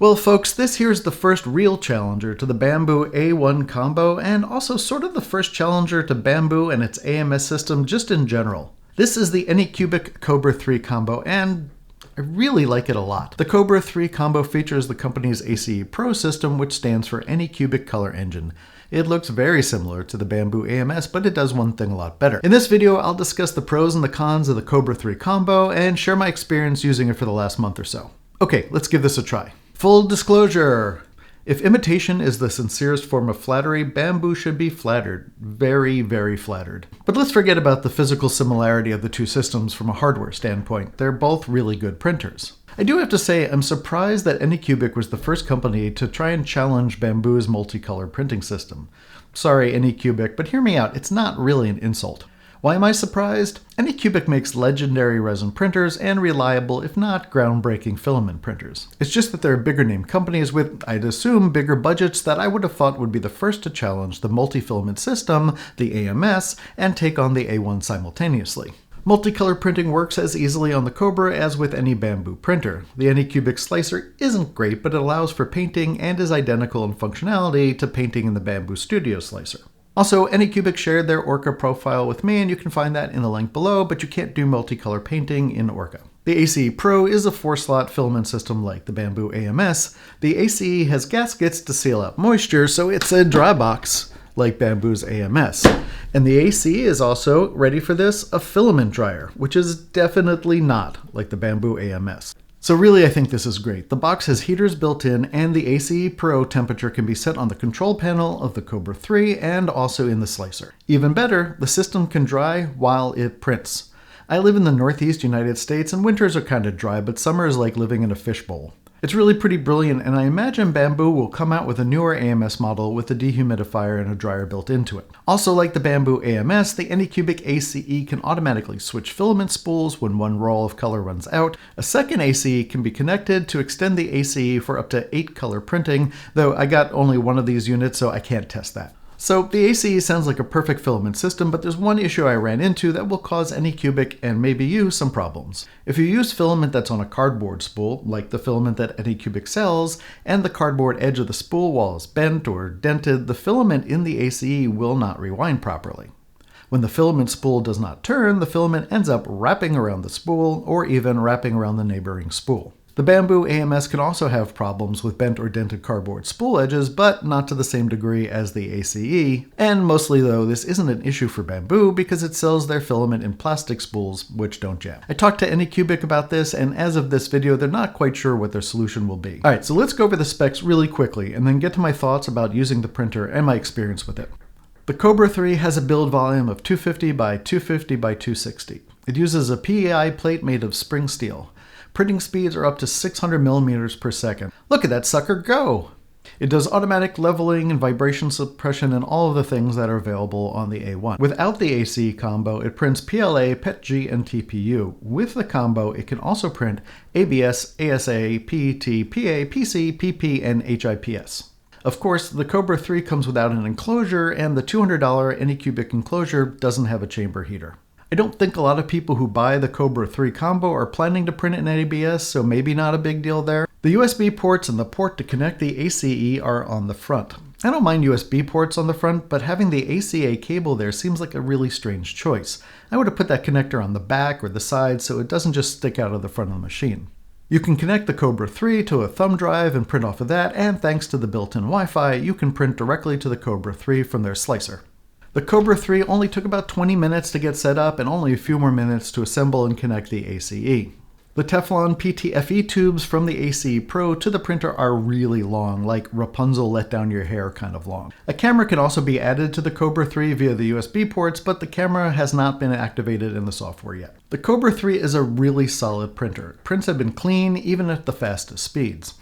Well folks, this here's the first real challenger to the Bambu A1 combo, and also sort of the first challenger to Bambu and its AMS system just in general. This is the ANYCUBIC Kobra 3 combo, and I really like it a lot. The Kobra 3 combo features the company's ACE Pro system, which stands for ANYCUBIC Color Engine. It looks very similar to the Bambu AMS, but it does one thing a lot better. In this video, I'll discuss the pros and the cons of the Kobra 3 combo and share my experience using it for the last month or so. Okay, let's give this a try. Full disclosure. If imitation is the sincerest form of flattery, Bambu should be flattered. Very, very flattered. But let's forget about the physical similarity of the two systems from a hardware standpoint. They're both really good printers. I do have to say, I'm surprised that ANYCUBIC was the first company to try and challenge Bambu's multicolor printing system. Sorry, ANYCUBIC, but hear me out, it's not really an insult. Why am I surprised? ANYCUBIC makes legendary resin printers and reliable, if not groundbreaking, filament printers. It's just that they're bigger name companies with, I'd assume, bigger budgets that I would have thought would be the first to challenge the multifilament system, the AMS, and take on the A1 simultaneously. Multicolor printing works as easily on the Kobra as with any Bambu printer. The ANYCUBIC slicer isn't great, but it allows for painting and is identical in functionality to painting in the Bambu Studio slicer. Also, ANYCUBIC shared their Orca profile with me, and you can find that in the link below, but you can't do multicolor painting in Orca. The ACE Pro is a 4-slot filament system like the Bambu AMS. The ACE has gaskets to seal out moisture, so it's a dry box like Bambu's AMS. And the AC is also, ready for this, a filament dryer, which is definitely not like the Bambu AMS. So really, I think this is great. The box has heaters built in, and the ACE Pro temperature can be set on the control panel of the Kobra 3 and also in the slicer. Even better, the system can dry while it prints. I live in the Northeast United States, and winters are kind of dry, but summer is like living in a fishbowl. It's really pretty brilliant, and I imagine Bambu will come out with a newer AMS model with a dehumidifier and a dryer built into it. Also, like the Bambu AMS, the ANYCUBIC ACE can automatically switch filament spools when one roll of color runs out. A second ACE can be connected to extend the ACE for up to 8 color printing, though I got only one of these units, so I can't test that. So the ACE sounds like a perfect filament system, but there's one issue I ran into that will cause ANYCUBIC and maybe you some problems. If you use filament that's on a cardboard spool, like the filament that ANYCUBIC sells, and the cardboard edge of the spool wall is bent or dented, the filament in the ACE will not rewind properly. When the filament spool does not turn, the filament ends up wrapping around the spool or even wrapping around the neighboring spool. The Bambu AMS can also have problems with bent or dented cardboard spool edges, but not to the same degree as the ACE. And mostly though, this isn't an issue for Bambu because it sells their filament in plastic spools, which don't jam. I talked to ANYCUBIC about this, and as of this video, they're not quite sure what their solution will be. Alright, so let's go over the specs really quickly, and then get to my thoughts about using the printer and my experience with it. The Kobra 3 has a build volume of 250 by 250 by 260. It uses a PEI plate made of spring steel. Printing speeds are up to 600 millimeters per second. Look at that sucker go! It does automatic leveling and vibration suppression and all of the things that are available on the A1. Without the AC combo, it prints PLA, PETG, and TPU. With the combo, it can also print ABS, ASA, PET, PA, PC, PP, and HIPS. Of course, the Kobra 3 comes without an enclosure, and the $200 ANYCUBIC enclosure doesn't have a chamber heater. I don't think a lot of people who buy the Kobra 3 combo are planning to print it in ABS, so maybe not a big deal there. The USB ports and the port to connect the ACE are on the front. I don't mind USB ports on the front, but having the ACA cable there seems like a really strange choice. I would have put that connector on the back or the side so it doesn't just stick out of the front of the machine. You can connect the Kobra 3 to a thumb drive and print off of that, and thanks to the built-in Wi-Fi, you can print directly to the Kobra 3 from their slicer. The Kobra 3 only took about 20 minutes to get set up and only a few more minutes to assemble and connect the ACE. The Teflon PTFE tubes from the ACE Pro to the printer are really long, like Rapunzel let down your hair kind of long. A camera can also be added to the Kobra 3 via the USB ports, but the camera has not been activated in the software yet. The Kobra 3 is a really solid printer. Prints have been clean, even at the fastest speeds.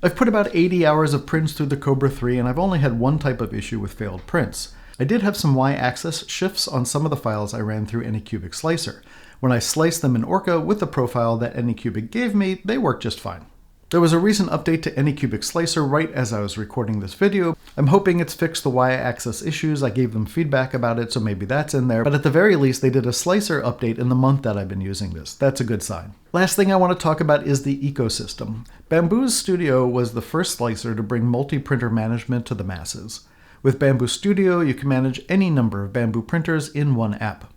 I've put about 80 hours of prints through the Kobra 3, and I've only had one type of issue with failed prints. I did have some Y-axis shifts on some of the files I ran through ANYCUBIC Slicer. When I sliced them in Orca with the profile that ANYCUBIC gave me, they worked just fine. There was a recent update to ANYCUBIC Slicer right as I was recording this video. I'm hoping it's fixed the Y-axis issues. I gave them feedback about it, so maybe that's in there. But at the very least, they did a Slicer update in the month that I've been using this. That's a good sign. Last thing I want to talk about is the ecosystem. Bambu's Studio was the first slicer to bring multi-printer management to the masses. With Bambu Studio, you can manage any number of Bambu printers in one app.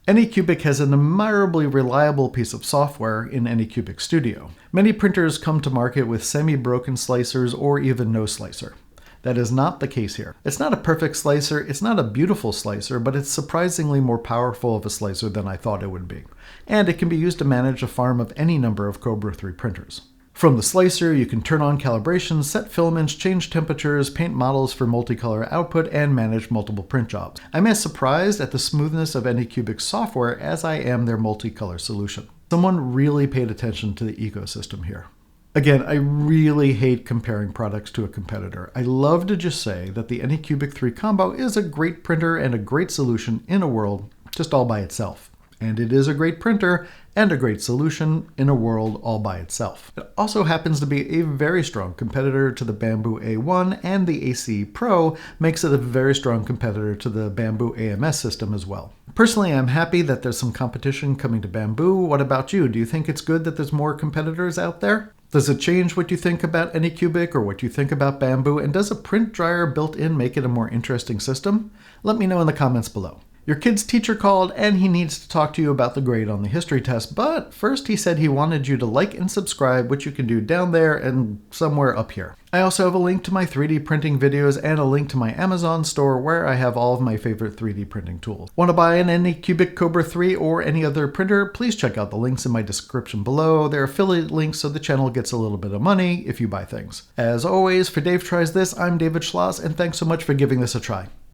ANYCUBIC has an admirably reliable piece of software in ANYCUBIC Studio. Many printers come to market with semi-broken slicers or even no slicer. That is not the case here. It's not a perfect slicer, it's not a beautiful slicer, but it's surprisingly more powerful of a slicer than I thought it would be. And it can be used to manage a farm of any number of Kobra 3 printers. From the slicer, you can turn on calibration, set filaments, change temperatures, paint models for multicolor output, and manage multiple print jobs. I'm as surprised at the smoothness of ANYCUBIC's software as I am their multicolor solution. Someone really paid attention to the ecosystem here. Again, I really hate comparing products to a competitor. I love to just say that the ANYCUBIC 3 combo is a great printer and a great solution in a world just all by itself. And it is a great printer and a great solution in a world all by itself. It also happens to be a very strong competitor to the Bambu A1, and the AC Pro makes it a very strong competitor to the Bambu AMS system as well. Personally, I'm happy that there's some competition coming to Bambu. What about you? Do you think it's good that there's more competitors out there? Does it change what you think about ANYCUBIC or what you think about Bambu? And does a print dryer built in make it a more interesting system? Let me know in the comments below. Your kid's teacher called and he needs to talk to you about the grade on the history test, but first he said he wanted you to like and subscribe, which you can do down there and somewhere up here. I also have a link to my 3D printing videos and a link to my Amazon store where I have all of my favorite 3D printing tools. Want to buy an ANYCUBIC Kobra 3 or any other printer? Please check out the links in my description below. They're affiliate links so the channel gets a little bit of money if you buy things. As always, for Dave Tries This, I'm David Schloss, and thanks so much for giving this a try.